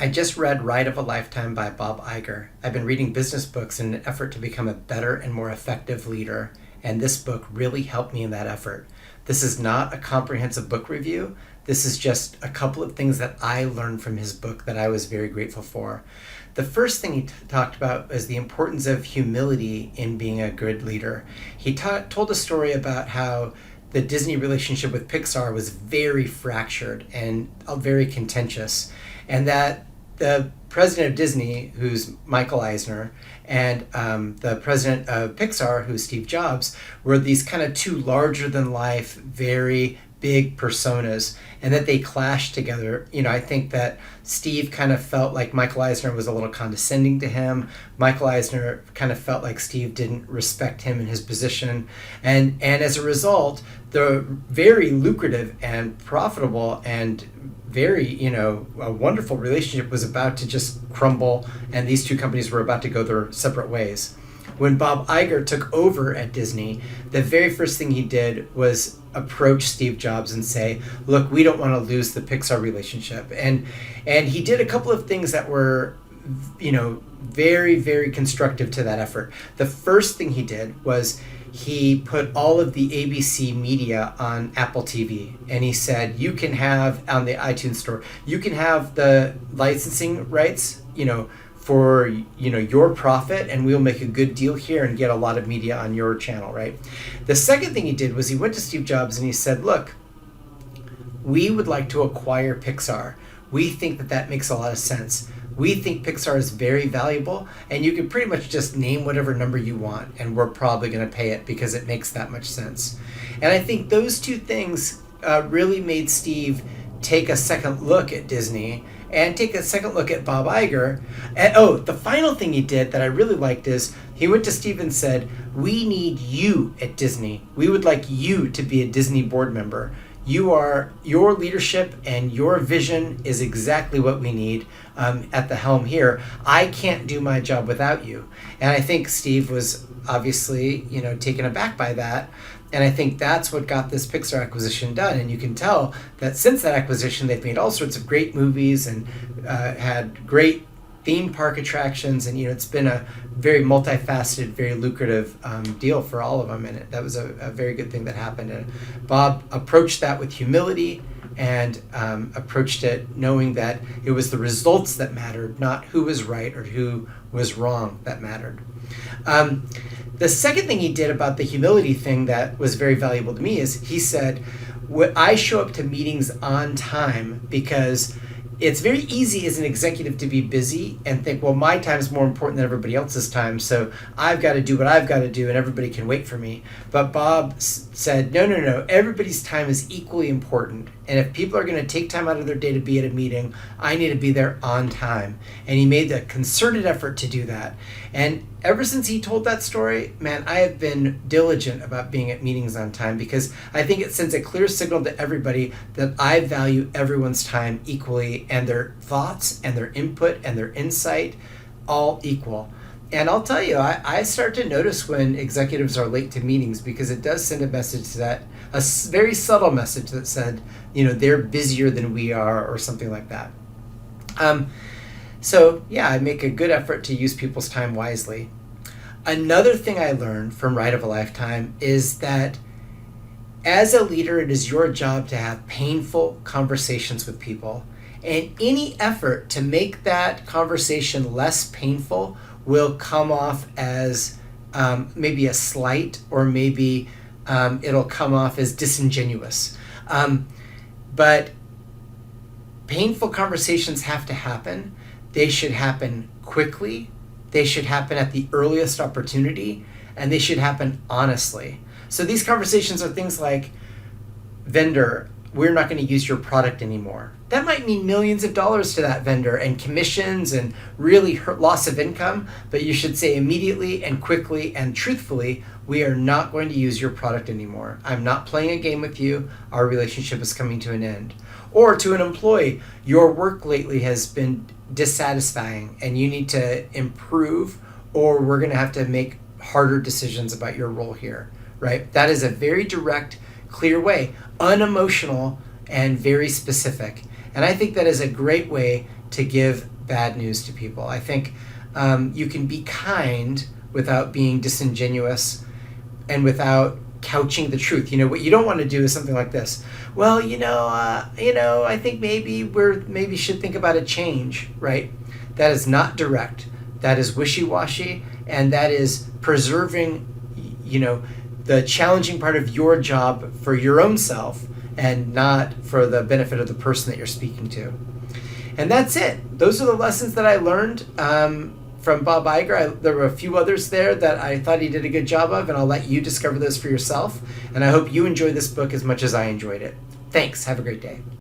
I just read Ride of a Lifetime by Bob Iger. I've been reading business books in an effort to become a better and more effective leader, and this book really helped me in that effort. This is not a comprehensive book review. This is just a couple of things that I learned from his book that I was very grateful for. The first thing he talked about is the importance of humility in being a good leader. He told a story about how the Disney relationship with Pixar was very fractured and very contentious, and that the president of Disney, who's Michael Eisner, and the president of Pixar, who's Steve Jobs, were these kind of two larger-than-life, very big personas, and that they clashed together. I think that Steve kind of felt like Michael Eisner was a little condescending to him. Michael Eisner kind of felt like Steve didn't respect him in his position. And as a result, the very lucrative and profitable and very, a wonderful relationship was about to just crumble, and these two companies were about to go their separate ways. When Bob Iger took over at Disney, the very first thing he did was approach Steve Jobs and say, look, we don't want to lose the Pixar relationship. And he did a couple of things that were, very, very constructive to that effort. The first thing he did was he put all of the ABC media on Apple TV, and he said, you can have on the iTunes store, you can have the licensing rights, for your profit, and we'll make a good deal here and get a lot of media on your channel, right? The second thing he did was he went to Steve Jobs and he said, look, we would like to acquire Pixar. We think that makes a lot of sense. We think Pixar is very valuable, and you can pretty much just name whatever number you want, and we're probably going to pay it because it makes that much sense. And I think those two things really made Steve take a second look at Disney and take a second look at Bob Iger. And the final thing he did that I really liked is he went to Steve and said, we need you at Disney. We would like you to be a Disney board member. Your leadership and your vision is exactly what we need at the helm here. I can't do my job without you. And I think Steve was obviously, taken aback by that. And I think that's what got this Pixar acquisition done. And you can tell that since that acquisition, they've made all sorts of great movies and had great theme park attractions. And, it's been a very multifaceted, very lucrative deal for all of them. And that was a very good thing that happened. And Bob approached that with humility and approached it knowing that it was the results that mattered, not who was right or who was wrong that mattered. The second thing he did about the humility thing that was very valuable to me is he said, I show up to meetings on time because it's very easy as an executive to be busy and think, well, my time is more important than everybody else's time, so I've got to do what I've got to do and everybody can wait for me. But Bob said, no, everybody's time is equally important. And if people are going to take time out of their day to be at a meeting, I need to be there on time. And he made a concerted effort to do that. And ever since he told that story, man, I have been diligent about being at meetings on time because I think it sends a clear signal to everybody that I value everyone's time equally and their thoughts and their input and their insight all equal. And I'll tell you, I start to notice when executives are late to meetings because it does send a message that, a very subtle message that said, they're busier than we are or something like that. So yeah, I make a good effort to use people's time wisely. Another thing I learned from Ride of a Lifetime is that as a leader, it is your job to have painful conversations with people. And any effort to make that conversation less painful will come off as maybe a slight, or maybe it'll come off as disingenuous. But painful conversations have to happen. They should happen quickly. They should happen at the earliest opportunity, and they should happen honestly. So these conversations are things like, vendor, we're not going to use your product anymore. That might mean millions of dollars to that vendor and commissions and really loss of income, but you should say immediately and quickly and truthfully, we are not going to use your product anymore. I'm not playing a game with you. Our relationship is coming to an end. Or to an employee, your work lately has been dissatisfying and you need to improve, or we're going to have to make harder decisions about your role here, right? That is a very direct, clear way, unemotional and very specific. And I think that is a great way to give bad news to people. I think you can be kind without being disingenuous and without couching the truth. What you don't want to do is something like this. Well, I think maybe should think about a change, right? That is not direct. That is wishy-washy, and that is preserving, the challenging part of your job for your own self and not for the benefit of the person that you're speaking to. And that's it. Those are the lessons that I learned from Bob Iger. There were a few others there that I thought he did a good job of, and I'll let you discover those for yourself. And I hope you enjoy this book as much as I enjoyed it. Thanks. Have a great day.